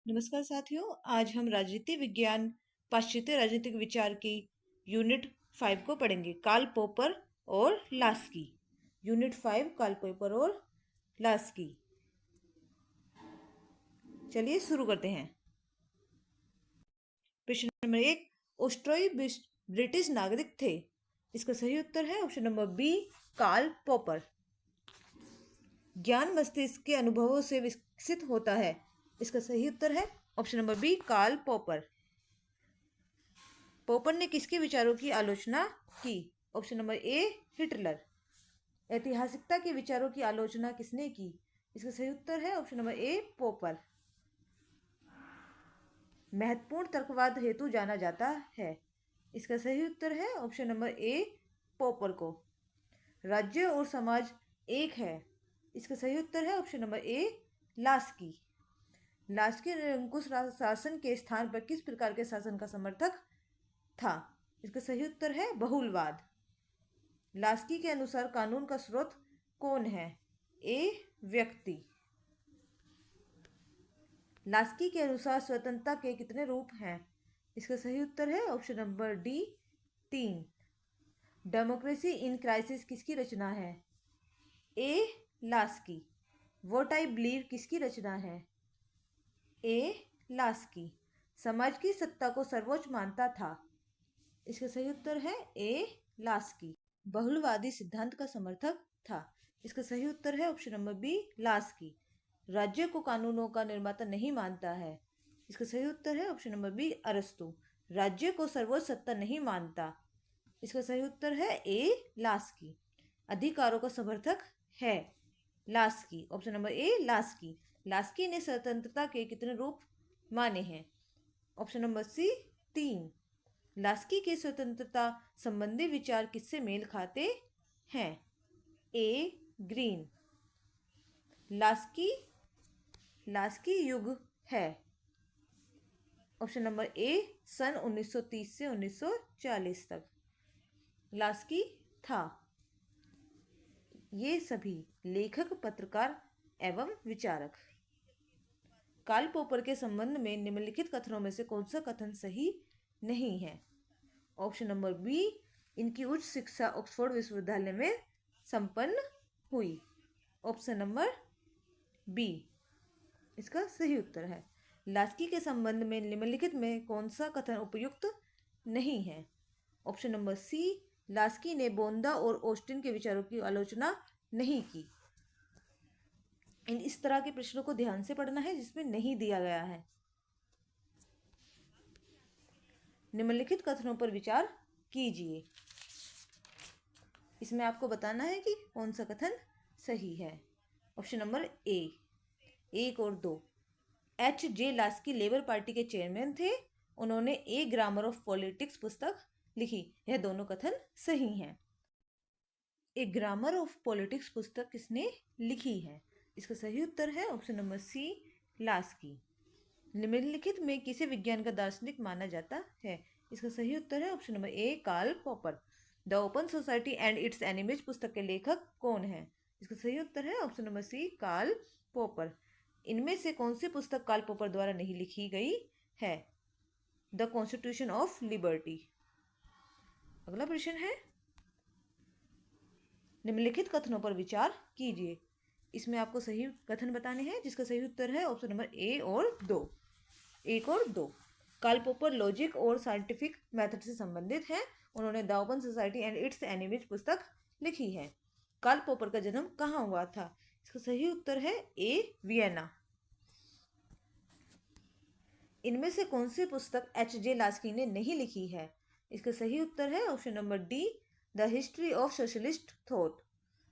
नमस्कार साथियों। आज हम राजनीति विज्ञान पाश्चात्य राजनीतिक विचार की यूनिट 5 को पढ़ेंगे। कार्ल पोपर और लास्की। यूनिट 5 कार्ल पोपर और लास्की। चलिए शुरू करते हैं। प्रश्न नंबर 1, ऑस्ट्रियाई ब्रिटिश नागरिक थे। इसका सही उत्तर है ऑप्शन नंबर बी, कार्ल पोपर। ज्ञान मस्तिष्क के अनुभवों से विकसित होता है। इसका सही उत्तर है ऑप्शन नंबर बी, कार्ल पोपर। पोपर ने किसके विचारों की आलोचना की? Option number A, Hitler. ऐतिहासिकता के विचारों की आलोचना किसने की? इसका सही उत्तर है ऑप्शन नंबर ए, पोपर। महत्वपूर्ण तर्कवाद हेतु जाना जाता है। इसका सही उत्तर है ऑप्शन नंबर ए, पोपर को। राज्य और समाज एक है। इसका सही उत्तर है ऑप्शन नंबर ए, लास्की। लास्की निरंकुश शासन के स्थान पर किस प्रकार के शासन का समर्थक था? इसका सही उत्तर है बहुलवाद। लास्की के अनुसार कानून का स्रोत कौन है? ए, व्यक्ति। लास्की के अनुसार स्वतंत्रता के कितने रूप हैं? इसका सही उत्तर है option number D, 3। Democracy in crisis किसकी रचना है? ए, लास्की। व्हाट आई बिलीव किसकी रचना है? ए, लास्की। समाज की सत्ता को सर्वोच्च मानता था। इसका सही उत्तर है ए, लास्की। बहुलवादी सिद्धांत का समर्थक था। इसका सही उत्तर है ऑप्शन नंबर बी, लास्की। राज्य को कानूनों का निर्माता नहीं मानता है। इसका सही उत्तर है ऑप्शन नंबर बी, अरस्तु। राज्य को सर्वोच्च सत्ता नहीं मानता। इसका सही उत्तर है ए, लास्की। अधिकारों का समर्थक है। लास्की। ऑप्शन नंबर ए, लास्की। लास्की ने स्वतंत्रता के कितने रूप माने हैं? Option number C, 3। लास्की के स्वतंत्रता संबंधी विचार किससे मेल खाते हैं? ए, ग्रीन। लास्की युग है। ऑप्शन नंबर ए, सन 1930 से 1940 तक लास्की था। ये सभी लेखक, पत्रकार एवं विचारक। कार्ल पोपर के संबंध में निम्नलिखित कथनों में से कौन सा कथन सही नहीं है? ऑप्शन नंबर बी, इनकी उच्च शिक्षा ऑक्सफोर्ड विश्वविद्यालय में संपन्न हुई। ऑप्शन नंबर बी इसका सही उत्तर है। लास्की के संबंध में निम्नलिखित में कौन सा कथन उपयुक्त नहीं है? ऑप्शन नंबर सी, लास्की ने बोंदा और ऑस्टिन के विचारों की आलोचना नहीं की। इस तरह के प्रश्नों को ध्यान से पढ़ना है जिसमें नहीं दिया गया है। निम्नलिखित कथनों पर विचार कीजिए। इसमें आपको बताना है कि कौन सा कथन सही है। ऑप्शन नंबर ए, 1 और 2। H.J. लास्की लेबर पार्टी के चेयरमैन थे। उन्होंने ए ग्रामर ऑफ पॉलिटिक्स पुस्तक लिखी। यह दोनों कथन सही हैं। ए ग्रामर ऑफ पॉलिटिक्स पुस्तक किसने लिखी है? इसका सही उत्तर है ऑप्शन नंबर सी, लास्की। निम्नलिखित में किसे विज्ञान का दार्शनिक माना जाता है? इसका सही उत्तर है ऑप्शन नंबर ए, कार्ल पोपर। The open society and it's enemies पुस्तक के लेखक कौन है? इसका सही उत्तर है ऑप्शन नंबर सी, कार्ल पोपर। इनमें से कौन सी पुस्तक कार्ल पोपर द्वारा नहीं लिखी गई है? The constitution of liberty. अगला प्रश्न है, निम्नलिखित कथनों पर विचार कीजिए। इसमें आपको सही कथन बताने हैं जिसका सही उत्तर है ऑप्शन नंबर ए और 2। 1 और 2। कार्ल पोपर लॉजिक और साइंटिफिक मेथड से संबंधित है। उन्होंने the open society and it's enemies पुस्तक लिखी है। कार्ल पोपर का जन्म कहाँ हुआ था? इसका सही उत्तर है ए, वियना। इनमें से कौन सी पुस्तक H.J. लास्की ने नहीं लिखी है? इसका सही उत्तर है option number D, the history of socialist thought.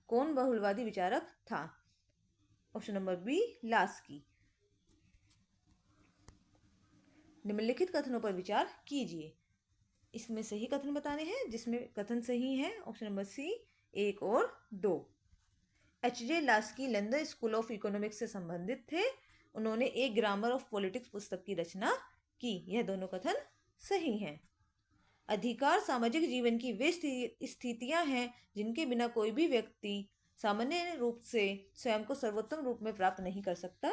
कौन बहुलवादी विचारक था? Option number B, Laski. निम्नलिखित कथनों पर विचार कीजिए। इसमें सही कथन बताने हैं जिसमें कथन सही है ऑप्शन नंबर सी, 1 और 2। H.J. Laski London school of economics से संबंधित थे। उन्होंने एक ग्रामर ऑफ पॉलिटिक्स पुस्तक की रचना की। यह दोनों कथन सही हैं। अधिकार सामाजिक जीवन की वे स्थितियां हैं जिनके बिना कोई भी व्यक्ति सामान्य रूप से स्वयं को सर्वोत्तम रूप में प्राप्त नहीं कर सकता।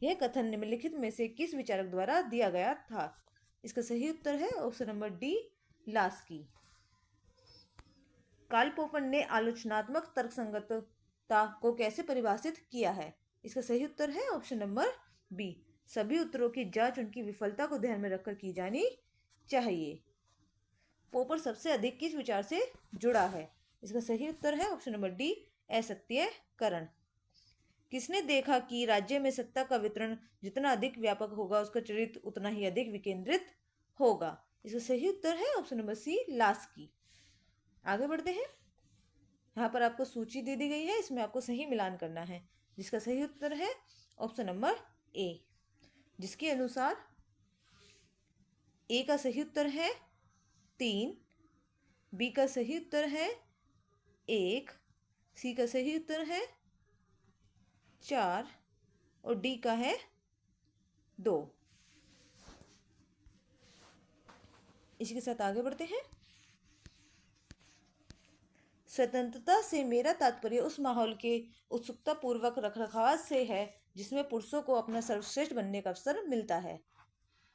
यह कथन निम्नलिखित में से किस विचारक द्वारा दिया गया था? इसका सही उत्तर है option number D, Laski. Karl Popper ने आलोचनात्मक तर्कसंगतता को कैसे परिभाषित किया है? इसका सही उत्तर है ऑप्शन नंबर बी, सभी उत्तरों की जांच उनकी विफलता को ध्यान में रखकर की जानी चाहिए। पोपर सबसे अधिक किस विचार से जुड़ा है? इसका सही उत्तर है ऑप्शन नंबर डी, असत्य-करण। किसने देखा कि राज्य में सत्ता का वितरण जितना अधिक व्यापक होगा उसका चरित्र उतना ही अधिक विकेंद्रित होगा? इसका सही उत्तर है ऑप्शन नंबर सी, लास्की। आगे बढ़ते हैं। यहाँ पर आपको सूची दे दी गई है, इसमें आपको सही मिलान करना है, जिसका सही उत्तर है ऑप्शन नंबर ए, जिसके अनुसार ए का सही उत्तर है 3, बी का सही उत्तर है 1, सी का सही उत्तर है 4 और डी का है 2। इसी के साथ आगे बढ़ते हैं। स्वतंत्रता से मेरा तात्पर्य उस माहौल के उत्सुकता पूर्वक रखरखाव से है जिसमें पुरुषों को अपना सर्वश्रेष्ठ बनने का अवसर मिलता है।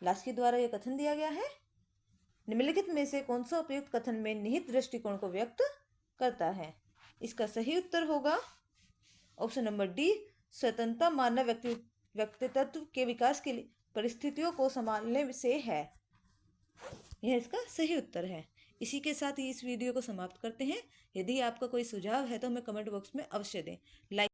लास्की द्वारा यह कथन दिया गया है। निम्नलिखित में से कौन सा उपयुक्त कथन में निहित दृष्टिकोण को व्यक्त करता है? इसका सही उत्तर होगा ऑप्शन नंबर डी, स्वतंत्रता मानव व्यक्तित्व के विकास के लिए परिस्थितियों को संभालने से है। यह इसका सही उत्तर है। इसी के साथ ही इस वीडियो को समाप्त करते हैं। यदि आपका कोई सुझाव है तो हमें कमेंट बॉक्स में अवश्य दें। लाइक